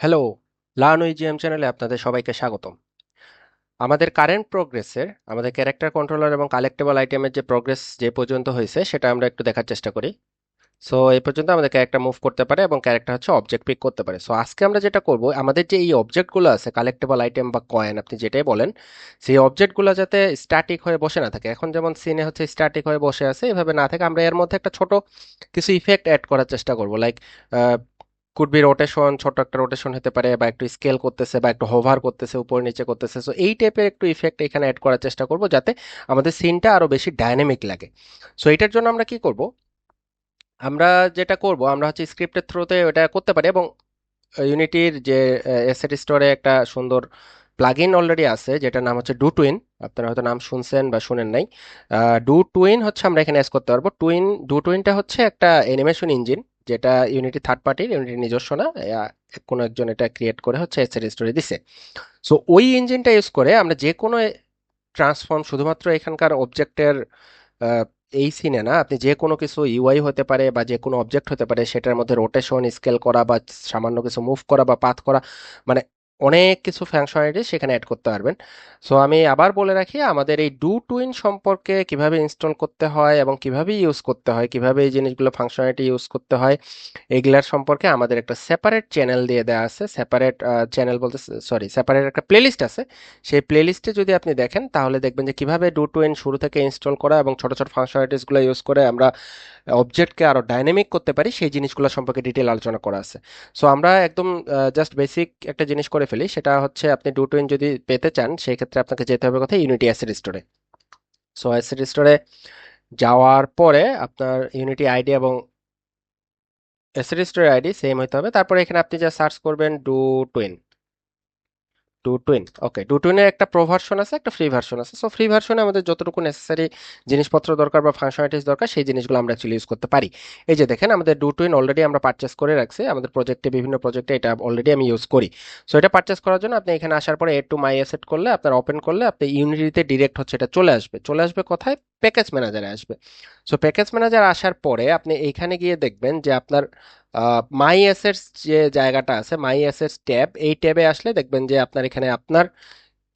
Hello, learn উইজিএম চ্যানেলে আপনাদের সবাইকে স্বাগতম। আমাদের কারেন্ট প্রোগ্রেসের আমাদের ক্যারেক্টার কন্ট্রোলার এবং কালেক্টেবল আইটেমের যে প্রোগ্রেস যে পর্যন্ত হয়েছে সেটা আমরা একটু দেখার চেষ্টা করি। সো এই পর্যন্ত আমাদের ক্যারেক্টার মুভ করতে পারে এবং ক্যারেক্টার হচ্ছে অবজেক্ট পিক করতে পারে। সো আজকে আমরা যেটা করব, আমাদের যে এই অবজেক্টগুলো আছে কালেক্টেবল আইটেম বা কয়েন আপনি যেটাই বলেন, সেই অবজেক্টগুলো যাতে স্ট্যাটিক হয়ে বসে না থাকে। এখন যেমন সিনে হচ্ছে স্ট্যাটিক হয়ে বসে আছে, এভাবে না থাকে আমরা এর মধ্যে একটা ছোট কিছু ইফেক্ট অ্যাড করার চেষ্টা করব। লাইক কুড বি রোটেশন, ছোট একটা রোটেশন হতে পারে, বা একটু স্কেল করতেছে, বা একটু হোভার করতেছে, উপর নিচে করতেছে। সো এই টাইপের একটু ইফেক্ট এখানে অ্যাড করার চেষ্টা করব যাতে আমাদের সিনটা আরো বেশি ডাইনামিক লাগে। সো এটার জন্য আমরা কি করব, আমরা যেটা করব, আমরা হচ্ছে স্ক্রিপ্টের থ্রুতে ওটা করতে পারি। এবং ইউনিটির যে অ্যাসেট স্টোরে একটা সুন্দর প্লাগইন অলরেডি আছে যেটার নাম হচ্ছে ডু টুইন। আপনারা হয়তো নাম শুনছেন বা শুনেন নাই। ডু টুইন হচ্ছে আমরা এখানে অ্যাড করতে পারবো। ডু টুইনটা হচ্ছে একটা অ্যানিমেশন ইঞ্জিন, যেটা ইউনিটি থার্ড পার্টির, ইউনিটির নিজস্ব না। কোনো একজন এটা ক্রিয়েট করে হচ্ছে অ্যাসেট স্টোরে দিছে। সো ওই ইঞ্জিনটা ইউজ করে আমরা যে কোনো ট্রান্সফর্ম, শুধুমাত্র এখানকার অবজেক্টের এই সিনে না, আপনি যে কোনো কিছু ইউআই হতে পারে বা যে কোনো অবজেক্ট হতে পারে, সেটার মধ্যে রোটেশন, স্কেল করা বা সামান্য কিছু মুভ করা বা পাথ করা, মানে অনেক কিছু ফাংশনালিটি সেখানে অ্যাড করতে পারবেন। সো আমি আবার বলে রাখি, আমাদের এই ডু টুইন সম্পর্কে কিভাবে ইনস্টল করতে হয় এবং কিভাবে ইউজ করতে হয়, কিভাবে এই জিনিসগুলো ফাংশনালিটি ইউজ করতে হয়, এগুলার সম্পর্কে আমাদের একটা সেপারেট চ্যানেল দিয়ে দেওয়া আছে। সেপারেট চ্যানেল বলতে, সরি, সেপারেট একটা প্লেলিস্ট আছে। সেই প্লেলিস্টে যদি আপনি দেখেন তাহলে দেখবেন যে কিভাবে ডু টু এন শুরু থেকে ইনস্টল করা এবং ছোট ছোট ফাংশনালিটিসগুলো ইউজ করে আমরা অবজেক্টকে আরো ডাইনামিক করতে পারি, সেই জিনিসগুলো সম্পর্কে ডিটেল আলোচনা করা আছে। সো আমরা একদম জাস্ট বেসিক একটা জিনিস করে ফেলি, সেটা হচ্ছে আপনি ডু টু এন যদি পেতে চান সেই ক্ষেত্রে আপনাকে যেতে হবে কোথায়, ইউনিটি অ্যাসেট স্টোরে। সো অ্যাসেট স্টোরে যাওয়ার পরে আপনার ইউনিটি আইডি এবং অ্যাসেট স্টোরের আইডি সেম হতে হবে। তারপরে এখানে আপনি যা সার্চ করবেন DOTween. DOTween, okay. ডু টুইনের একটা প্রো ভার্সন আছে, একটা ফ্রি ভার্সন আছে। সো ফ্রি ভার্সনে আমাদের যতটুকু নেসেসারি জিনিসপত্র দরকার বা ফাংশনালিটিস দরকার সেই জিনিসগুলো আমরা অ্যাকচুয়ালি ইউজ করতে পারি। এই যে দেখেন, আমাদের ডু টুইন অলরেডি আমরা পারচেস করে রাখছি আমাদের প্রজেক্টে, বিভিন্ন প্রজেক্টে এটা অলরেডি আমি ইউজ করি। সো এটা পারচেস করার জন্য আপনি এখানে আসার পরে এড টু মাই অ্যাসেট করলে, আপনার ওপেন করলে আপনি ইউনিটিতে ডিরেক্ট হচ্ছে এটা চলে আসবে। চলে আসবে কোথায়, প্যাকেজ ম্যানেজারে আসবে। সো প্যাকেজ ম্যানেজার আসার পরে আপনি এইখানে গিয়ে দেখবেন যে আপনার মাই অ্যাসেটস যে জায়গাটা আছে, মাই অ্যাসেটস ট্যাব, এই ট্যাবে আসলে দেখবেন যে আপনার এখানে আপনার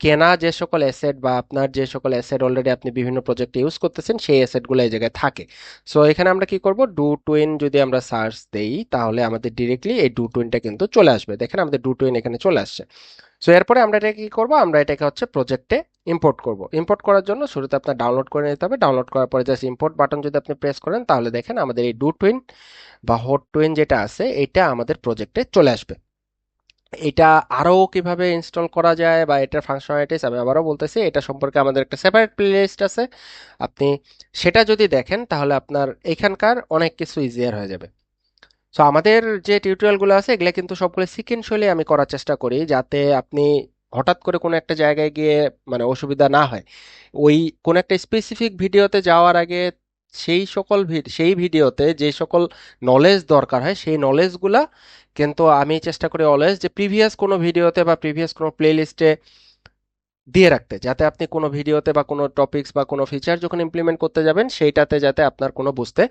কেনা যে সকল অ্যাসেট বা আপনার যে সকল অ্যাসেট অলরেডি আপনি বিভিন্ন প্রজেক্টে ইউজ করতেছেন সেই অ্যাসেটগুলো এই জায়গায় থাকে। সো এখানে আমরা কি করব, ডু টুইন যদি আমরা সার্চ দেই তাহলে আমাদের ডিরেক্টলি এই ডু টুইনটা কিন্তু চলে আসবে। দেখেন আমাদের ডু টুইন এখানে চলে আসছে। সো এরপরে আমরা এটা কি করব, আমরা এটাকে হচ্ছে প্রজেক্টে ইম্পোর্ট করব। ইম্পোর্ট করার জন্য শুরুতে আপনার ডাউনলোড করে নিতে হবে। ডাউনলোড করার পরে জাস্ট ইম্পোর্ট বাটন যদি আপনি প্রেস করেন তাহলে দেখেন আমাদের এই ডু টুইন বা হট টুইন যেটা আছে এটা আমাদের প্রজেক্টে চলে আসবে। এটা আরো কিভাবে ইনস্টল করা যায় বা এটার ফাংশনালিটিস আমি আবারও বলতেছি, এটা সম্পর্কে আমাদের একটা সেপারেট প্লেলিস্ট আছে। আপনি সেটা যদি দেখেন তাহলে আপনার এখানকার অনেক কিছু ইজিয়ার হয়ে যাবে। সো আমাদের যে টিউটোরিয়ালগুলো আছে এগুলো কিন্তু সবগুলো সিকেন্সুয়ালি আমি করার চেষ্টা করি, যাতে আপনি হঠাৎ করে কোনো একটা জায়গায় গিয়ে মানে অসুবিধা না হয়। ওই কোন একটা স্পেসিফিক ভিডিওতে যাওয়ার আগে সেই ভিডিওতে যে সকল নলেজ দরকার হয় সেই নলেজগুলা কিন্তু আমি চেষ্টা করি অলওয়েজ যে প্রিভিয়াস কোনো ভিডিওতে বা প্রিভিয়াস কোনো প্লেলিস্টে দিয়ে রাখতে, যাতে আপনি কোনো ভিডিওতে বা কোনো টপিকস বা কোনো ফিচার যখন ইমপ্লিমেন্ট করতে যাবেন সেইটাতে যাতে আপনার কোনো বুঝতে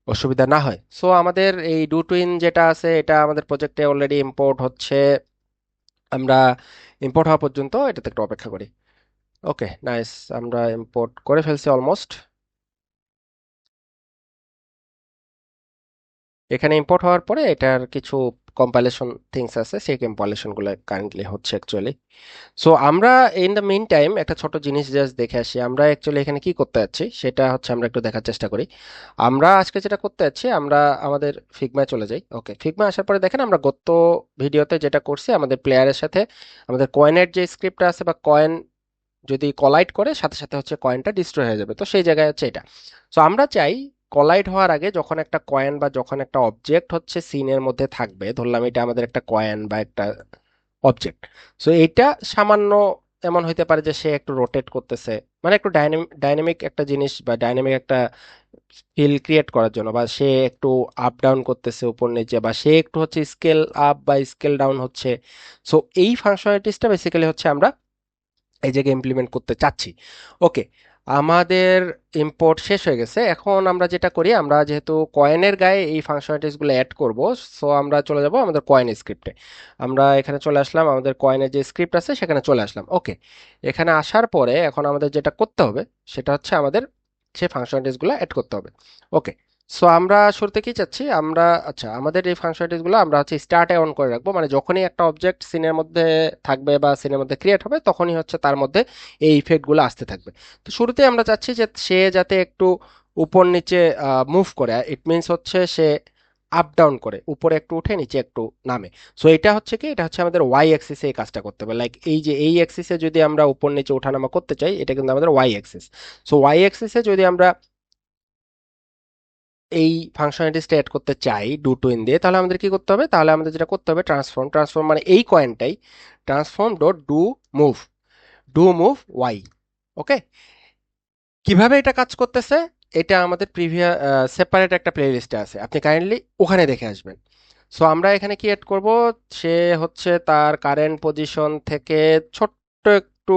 অসুবিধা না হয়। সো আমাদের এই ডু টুইন যেটা আছে এটা আমাদের প্রজেক্টে অলরেডি ইম্পোর্ট হচ্ছে। আমরা ইম্পোর্ট হওয়া পর্যন্ত এটাতে একটু অপেক্ষা করি। ওকে, নাইস, আমরা ইম্পোর্ট করে ফেলছি অলমোস্ট। এখানে ইম্পোর্ট হওয়ার পরে এটার কিছু কম্পাইলেশন থিংস আছে, সেই কম্পাইলেশনগুলো কারেন্টলি হচ্ছে অ্যাকচুয়ালি। সো আমরা ইন দ্য মিন টাইম একটা ছোট জিনিস জাস্ট দেখে আসি, আমরা অ্যাকচুয়ালি এখানে কি করতে যাচ্ছি সেটা হচ্ছে আমরা একটু দেখার চেষ্টা করি। আমরা আজকে যেটা করতে যাচ্ছি, আমরা আমাদের ফিগমায় চলে যাই। ওকে, ফিগমা আসার পরে দেখেন আমরা গত ভিডিওতে যেটা করছি, আমাদের প্লেয়ারের সাথে আমাদের কয়েনের যে স্ক্রিপ্টটা আছে বা কয়েন যদি কলাইড করে সাথে সাথে হচ্ছে কয়েনটা ডিস্ট্রয় হয়ে যাবে, তো সেই জায়গায় হচ্ছে এটা। সো আমরা চাই কলাইড হওয়ার আগে যখন একটা কয়েন বা যখন একটা অবজেক্ট হচ্ছে সিনের মধ্যে থাকবে, ধরলাম এটা আমাদের একটা কয়েন বা একটা অবজেক্ট। সো এইটা সামান্য এমন হইতে পারে যে সে একটু রোটেট করতেছে, মানে একটু ডাইনামিক একটা জিনিস বা ডাইনামিক একটা ফিল ক্রিয়েট করার জন্য, বা সে একটু আপ ডাউন করতেছে উপর নিচে, বা সে একটু হচ্ছে স্কেল আপ বা স্কেল ডাউন হচ্ছে। সো এই ফাংশনালিটিসটা বেসিক্যালি হচ্ছে আমরা এই জায়গায় ইমপ্লিমেন্ট করতে চাচ্ছি। ওকে, আমাদের ইম্পোর্ট শেষ হয়ে গেছে। এখন আমরা যেটা করি, আমরা যেহেতু কয়েনের গায়ে এই ফাংশনালিটিসগুলো অ্যাড করব, সো আমরা চলে যাব আমাদের কয়েন স্ক্রিপ্টে। আমরা এখানে চলে আসলাম, আমাদের কয়েনের যে স্ক্রিপ্ট আছে সেখানে চলে আসলাম। ওকে, এখানে আসার পরে এখন আমাদের যেটা করতে হবে সেটা হচ্ছে আমাদের সেই ফাংশনালিটিসগুলো অ্যাড করতে হবে। ওকে, সো আমরা শুরুতে কি চাচ্ছি, আমরা আচ্ছা আমাদের এই ফাংশনালিটিসগুলো আমরা হচ্ছে স্টার্টে অন করে রাখবো, মানে যখনই একটা অবজেক্ট সিনের মধ্যে থাকবে বা সিনের মধ্যে ক্রিয়েট হবে তখনই হচ্ছে তার মধ্যে এই ইফেক্টগুলো আসতে থাকবে। তো শুরুতে আমরা চাচ্ছি যে সে যাতে একটু উপর নিচে মুভ করে, ইট মিনস হচ্ছে সে আপ ডাউন করে, উপরে একটু উঠে নিচে একটু নামে। সো এটা হচ্ছে কি, এটা হচ্ছে আমাদের ওয়াই অ্যাক্সিসে এই কাজটা করতে হবে। লাইক এই যে এই অ্যাক্সিসে যদি আমরা উপর নিচে ওঠানামা করতে চাই, এটা কিন্তু আমাদের ওয়াই অ্যাক্সিস। সো ওয়াই অ্যাক্সিসে যদি আমরা এই ফাংশনালিটিসটা অ্যাড করতে চাই ডু টু ইন দিয়ে, তাহলে আমাদের কি করতে হবে, তাহলে আমাদের যেটা করতে হবে, ট্রান্সফর্ম ট্রান্সফর্ম মানে এই কয়েনটাই, transform dot do move Y. Okay, কিভাবে এটা কাজ করতেছে, এটা আমাদের প্রিভিয়াস সেপারেট একটা প্লেলিস্টে আছে, আপনি কাইন্ডলি ওখানে দেখে আসবেন। সো আমরা এখানে কি এড করব, সে হচ্ছে তার কারেন্ট পজিশন থেকে ছোট্ট একটু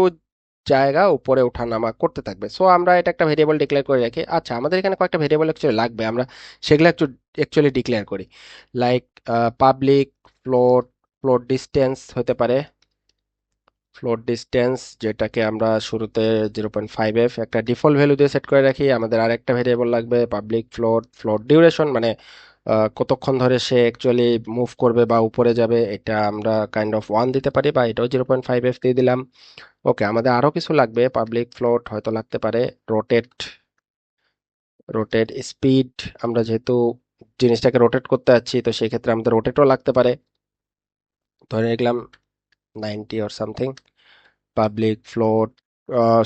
জায়গা উপরে ওঠানামা করতে থাকবে। সো আমরা এটা একটা ভেরিয়েবল ডিক্লেয়ার করে রাখি। আচ্ছা, আমাদের এখানে কয়েকটা ভেরিয়েবল অ্যাকচুয়ালি লাগবে, আমরা সেগুলো একটু অ্যাকচুয়ালি ডিক্লেয়ার করি। Like public float, float distance হতে পারে, ফ্লোট ডিস্টেন্স যেটাকে আমরা শুরুতে 0.5f একটা ডিফল্ট ভ্যালু দিয়ে সেট করে রাখি। আমাদের আরেকটা ভেরিয়েবল লাগবে পাবলিক ফ্লোট, ফ্লোট ডিউরেশন মানে কতক্ষণ ধরে সে অ্যাকচুয়ালি মুভ করবে বা উপরে যাবে, এটা আমরা কাইন্ড অফ 1 দিতে পারি, বা এটাও 0.5f দিয়ে দিলাম। ওকে, আমাদের আরো কিছু লাগবে, পাবলিক ফ্লোট হয়তো লাগতে পারে, রোটেট, রোটেট স্পিড, আমরা যেহেতু জিনিসটাকে রোটেট করতে যাচ্ছি তো সেই ক্ষেত্রে আমাদের রোটেটও লাগতে পারে, ধরে নিলাম 90 অর সামথিং। পাবলিক ফ্লোট,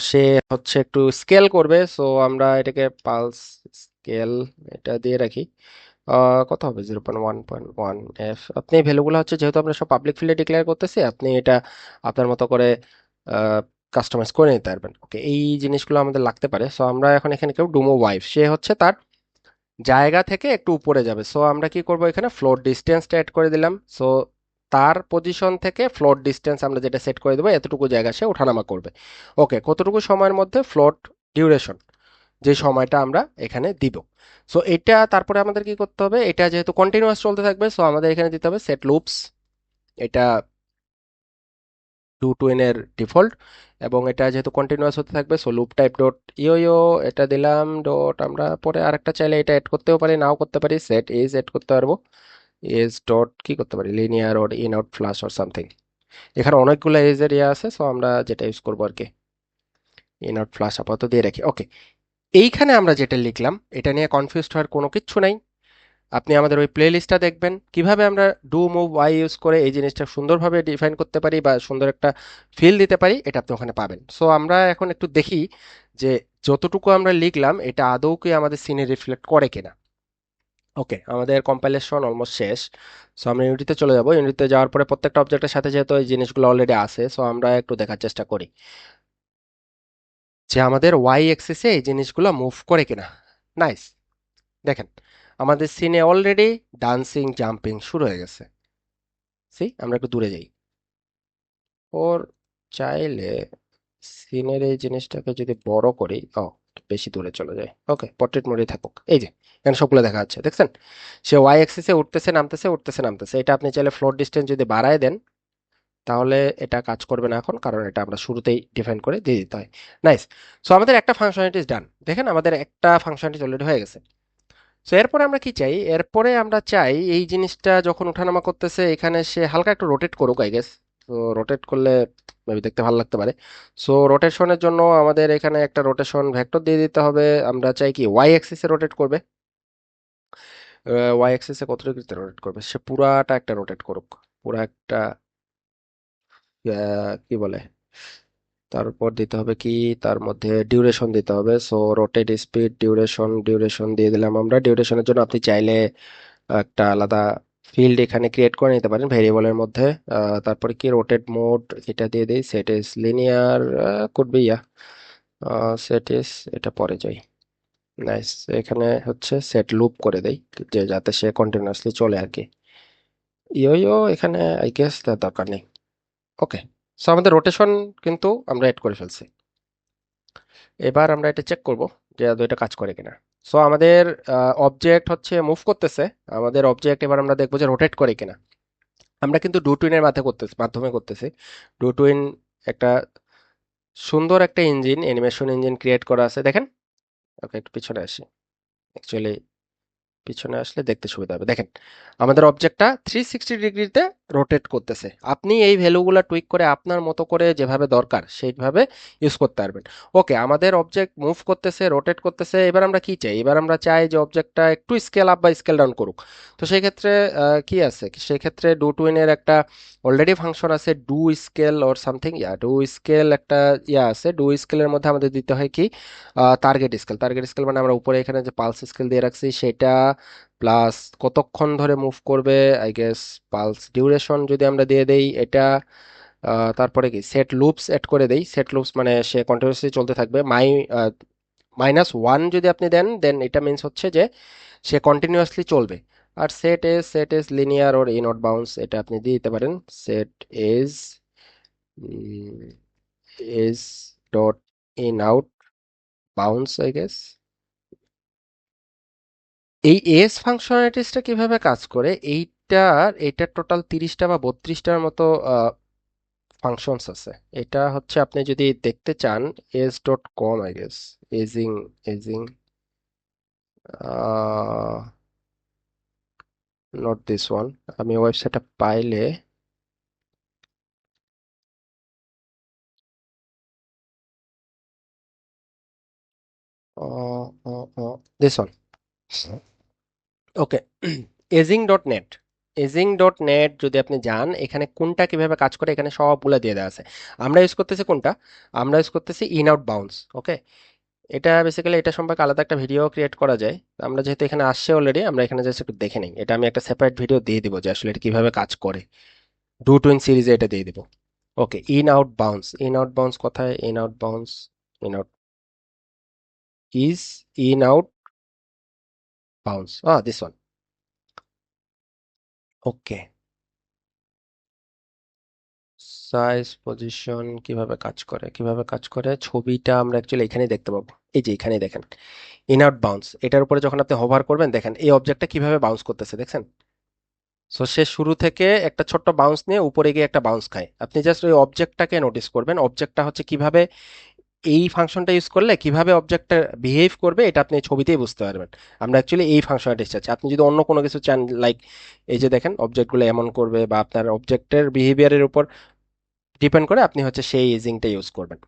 সে হচ্ছে একটু স্কেল করবে, সো আমরা এটাকে পালস স্কেল এটা দিয়ে রাখি। কত হবে, 0.1.1 এফ। আপনি ভ্যালুগুলো হচ্ছে যেহেতু আমরা সব পাবলিক ফিল্ডে ডিক্লেয়ার করতেছি, আপনি এটা আপনার মতো করে কাস্টমাইজ করে নিতে পারবেন। ওকে, এই জিনিসগুলো আমাদের লাগতে পারে। সো আমরা এখন এখানে কেউ ডুমো ওয়াইফ, সে হচ্ছে তার জায়গা থেকে একটু উপরে যাবে, সো আমরা কি করব, এখানে ফ্লোট ডিস্টেন্সটা অ্যাড করে দিলাম। সো তার পজিশন থেকে ফ্লোট ডিস্টেন্স আমরা যেটা সেট করে দেবো, এতটুকু জায়গা সে ওঠানামা করবে। ওকে, কতটুকু সময়ের মধ্যে, ফ্লোট ডিউরেশন, যে সময়টা আমরা এখানে দিব। সো এটা তারপরে আমাদের কি করতে হবে, এটা যেহেতু কন্টিনিউয়াস চলতে থাকবে, সো আমাদের এখানে দিতে হবে সেট লুপস, এটা ডু টু এন এর ডিফল্ট, এবং এটা যেহেতু কন্টিনিউয়াস হতে থাকবে, সো লুপ টাইপ ডট ইও এটা দিলাম ডট, আমরা পরে আরেকটা চাইলে এটা এড করতেও পারি, নাও করতে পারি, সেট এজ এড করতে পারবো, এজ ডট কি করতে পারি, linear or in out flush or something. এখানে অনেকগুলো এজ এর ইয়ে আছে, সো আমরা যেটা ইউজ করবো আর কি, ইন আউট ফ্লাশ আপাতত দিয়ে রাখি। ওকে, এইখানে আমরা যেটা লিখলাম এটা নিয়ে কনফিউজড হওয়ার কোনো কিচ্ছু নাই। আপনি আমাদের ওই প্লে লিস্টটা দেখবেন, কিভাবে আমরা ডু মুভ ওয়াই ইউজ করে এই জিনিসটা সুন্দরভাবে ডিফাইন করতে পারি বা সুন্দর একটা ফিল দিতে পারি, এটা আপনি ওখানে পাবেন। সো আমরা এখন একটু দেখি যে যতটুকু আমরা লিখলাম এটা আদৌ কি আমাদের সিনে রিফ্লেক্ট করে কিনা। ওকে, আমাদের কম্পাইলেশন অলমোস্ট শেষ। সো আমরা ইউনিটিতে চলে যাব, ইউনিটিতে যাওয়ার পরে প্রত্যেকটা অবজেক্টের সাথে যেহেতু এই জিনিসগুলো অলরেডি আছে, সো আমরা একটু দেখার চেষ্টা করি যে আমাদের ওয়াই অ্যাক্সিসে এই জিনিসগুলো মুভ করে কিনা। নাইস, দেখেন আমাদের সিনে অলরেডি ডান্সিং জাম্পিং শুরু হয়ে গেছে। সি, আমরা একটু দূরে যাই, ওর চাইলে সিনের এই জিনিসটাকে যদি বড় করি, ও একটু বেশি দূরে চলে যায়, ওকে পোর্ট্রেট মোডে থাকুক। এই যে এখানে সবগুলো দেখা যাচ্ছে, দেখছেন সে ওয়াই অ্যাক্সিসে উঠতেছে নামতেছে উঠতেছে নামতেছে। এটা আপনি চাইলে ফ্লোর ডিস্টেন্স যদি বাড়ায় দেন তাহলে এটা কাজ করবে না এখন, কারণ এটা আমরা শুরুতেই ডিফাইন করে দিয়ে দিতে হয়। নাইস, সো আমাদের একটা ফাংশনালিটিস ডান, দেখেন আমাদের একটা ফাংশনালিটিস অলরেডি হয়ে গেছে। সো এরপরে আমরা কি চাই, এরপরে আমরা চাই এই জিনিসটা যখন ওঠানামা করতেছে এখানে সে হালকা একটু রোটেট করুক আই গেস। তো রোটেট করলে মেবি দেখতে ভালো লাগতে পারে। সো রোটেশনের জন্য আমাদের এখানে একটা রোটেশন ভেক্টর দিয়ে দিতে হবে। আমরা চাই কি ওয়াই অ্যাক্সিসে রোটেট করবে, ওয়াই অ্যাক্সিসে কত ডিগ্রিতে রোটেট করবে, সে পুরাটা একটা রোটেট করুক, পুরা একটা কি বলে, তারপর দিতে হবে কি, তার মধ্যে ডিউরেশন দিতে হবে। So rotate speed duration, duration দিয়ে দিলাম আমরা। ডিউরেশনের জন্য আপনি চাইলে একটা আলাদা ফিল্ড এখানে ক্রিয়েট করে নিতে পারেন ভেরিয়েবলের মধ্যে। তারপরে কি রোটেট মোড, এটা দিয়ে দিই, set ease linear, could be yeah, set is, এটা পরে যাই। নাইস, এখানে হচ্ছে সেট লুপ করে দেই, যে যাতে সে কন্টিনিউয়াসলি চলে আর কি। ইয়ো এখানে আই গেস তার দরকার নেই। ওকে, সো আমাদের রোটেশন কিন্তু আমরা এড করে ফেলছি। এবার আমরা এটা চেক করব যে আদৌ এটা কাজ করে কিনা। সো আমাদের অবজেক্ট হচ্ছে মুভ করতেছে, আমাদের অবজেক্ট এবার আমরা দেখবো যে রোটেট করে কিনা। আমরা কিন্তু ডু টুইনের মাধ্যমে করতেছি। ডু টুইন একটা সুন্দর একটা ইঞ্জিন, অ্যানিমেশন ইঞ্জিন ক্রিয়েট করা আছে দেখেন। ওকে, একটু পিছনে আসি। অ্যাকচুয়ালি পিছনে আসলে দেখতে সুবিধা হবে। দেখেন আমাদের অবজেক্টটা 360 ডিগ্রিতে রোটেট করতেছে। আপনি এই ভ্যালুগুলো টুইক করে আপনার মতো করে যেভাবে দরকার সেইভাবে ইউজ করতে পারবেন। ওকে, আমাদের অবজেক্ট মুভ করতেছে, রোটেট করতেছে। এবার আমরা কি চাই? এবার আমরা চাই যে অবজেক্টটা একটু স্কেল আপ বা স্কেল ডাউন করুক। তো সেই ক্ষেত্রে কি আছে, সেই ক্ষেত্রে ডু টুইনের একটা অলরেডি ফাংশন আছে, do scale or something. Do scale একটা আছে। ডু স্কেলের মধ্যে আমাদের দিতে হয় কি, টার্গেট স্কেল। টার্গেট স্কেল মানে আমরা উপরে এখানে যে পালস স্কেল দিয়ে রাখছি সেটা, প্লাস কতক্ষণ ধরে মুভ করবে, আই গেস পালস ডিউরেশন যদি আমরা দিয়ে দেই এটা। তারপরে কি সেট লুপস এড করে দেই। সেট লুপস মানে সে কন্টিনিউয়াসলি চলতে থাকবে। -1 যদি আপনি দেন, দেন এটা মিন্স হচ্ছে যে সে কন্টিনিউয়াসলি চলবে। আর set ease linear or in out bounce, এটা আপনি দিয়ে দিতে পারেন। Set ease ease dot in out bounce, I guess. এই এস ফাংশনালিটিসটা কিভাবে কাজ করে, এইটার টোটাল 30টা বা 32টার মতো ফাংশনস আছে। এটা হচ্ছে আপনি যদি দেখতে চান, S dot com I guess, edging edging not this one. আমি ওয়েবসাইটটা পাইলে this one. Okay, edging dot net. Edging dot net যদি আপনি যান, এখানে কোনটা কিভাবে কাজ করে এখানে সবগুলো দিয়ে দেওয়া আছে। আমরা ইউজ করতেছি কোনটা? আমরা ইউজ করতেছি ইন আউট বাউন্স। ওকে, এটা বেসিক্যালি এটা সম্পর্কে আলাদা একটা ভিডিও ক্রিয়েট করা যায়। তো আমরা যেহেতু এখানে আসছে অলরেডি, আমরা এখানে জাস্ট একটু দেখে নিই। এটা আমি একটা সেপারেট ভিডিও দিয়ে দিব যে আসলে এটা কিভাবে কাজ করে। ডু টুইন সিরিজে এটা দিয়ে দিব। Okay, in out bounce. In out bounce কোথায়? In out bounce, in out ease in out bounce, this one. Okay, size position কিভাবে কাজ করে, কিভাবে কাজ করে ছবিটা আমরা অ্যাকচুয়ালি এখানেই দেখতে পাবো। এই যে এখানেই দেখেন ইন আউট বাউন্স। এটার উপরে যখন আপনি হোভার করবেন, দেখেন এই অবজেক্টটা কিভাবে বাউন্স করতেছে, দেখছেন? সো সে শুরু থেকে একটা ছোট্ট বাউন্স নিয়ে উপরে গিয়ে একটা বাউন্স খায়। আপনি জাস্ট ওই অবজেক্টটাকে নোটিস করবেন, অবজেক্টটা হচ্ছে কিভাবে এই ফাংশনটা ইউজ করলে কিভাবে অবজেক্টটা বিহেভ করবে, এটা আপনি ছবিতেই বুঝতে পারবেন। আমরা অ্যাকচুয়ালি এই ফাংশনটা চাচ্ছি। আপনি যদি অন্য কোনো কিছু চান, লাইক এই যে দেখেন অবজেক্টগুলো এমন করবে বা আপনার অবজেক্টের বিহেভিয়ারের উপর ডিপেন্ড করে আপনি হচ্ছে সেই ইজিংটা ইউজ করবেন।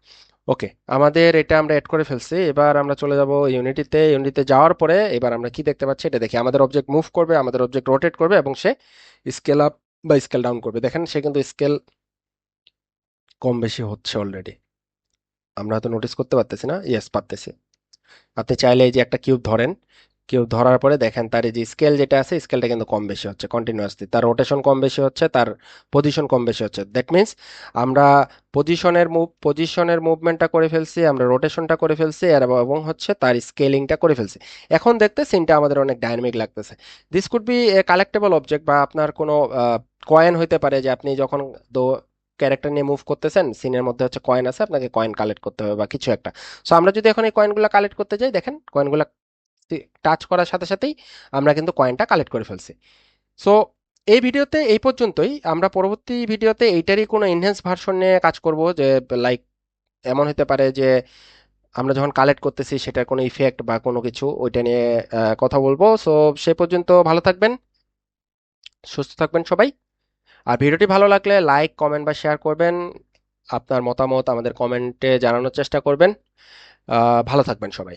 ওকে, আমাদের এটা আমরা এড করে ফেলছি। এবার আমরা চলে যাব ইউনিটিতে। ইউনিটিতে যাওয়ার পরে এবার আমরা কি দেখতে পাচ্ছি এটা দেখি। আমাদের অবজেক্ট মুভ করবে, আমাদের অবজেক্ট রোটেট করবে এবং সে স্কেল আপ বা স্কেল ডাউন করবে। দেখেন সে কিন্তু স্কেল কম বেশি হচ্ছে অলরেডি। আমরা হয়তো নোটিস করতে পারতেছি না, ইয়েস পারতেছি। আপনি চাইলে এই যে একটা কিউব ধরেন, কিউব ধরার পরে দেখেন তার এই যে স্কেল যেটা আছে, স্কেলটা কিন্তু কম বেশি হচ্ছে কন্টিনিউয়াসলি। তার রোটেশন কম বেশি হচ্ছে, তার পজিশন কম বেশি হচ্ছে। দ্যাট মিন্স আমরা পজিশনের মুভমেন্টটা করে ফেলছি, আমরা রোটেশনটা করে ফেলছি, আর এবং হচ্ছে তার স্কেলিংটা করে ফেলছি। এখন দেখতে সিনটা আমাদের অনেক ডাইনামিক লাগতেছে। This could B A collectible object, বা আপনার কোনো কয়েন হইতে পারে যে আপনি যখন দো ক্যারেক্টার নিয়ে মুভ করতেছেন, সিনের মধ্যে হচ্ছে কয়েন আছে, আপনাকে কয়েন কালেক্ট করতে হবে বা কিছু একটা। সো আমরা যদি এখন এই কয়েনগুলো কালেক্ট করতে যাই, দেখেন কয়েনগুলো টাচ করার সাথে সাথেই আমরা কিন্তু কয়েনটা কালেক্ট করে ফেলছি। সো এই ভিডিওতে এই পর্যন্তই। আমরা পরবর্তী ভিডিওতে এইটারই কোনো এনহ্যান্স ভার্সন নিয়ে কাজ করব, যে লাইক এমন হতে পারে যে আমরা যখন কালেক্ট করতেছি সেটার কোনো ইফেক্ট বা কোনো কিছু ওইটা নিয়ে কথা বলবো। সো সে পর্যন্ত ভালো থাকবেন, সুস্থ থাকবেন সবাই। আর ভিডিওটি ভালো লাগলে লাইক, কমেন্ট বা শেয়ার করবেন। আপনার মতামত আমাদের কমেন্টে জানানোর চেষ্টা করবেন। ভালো থাকবেন সবাই।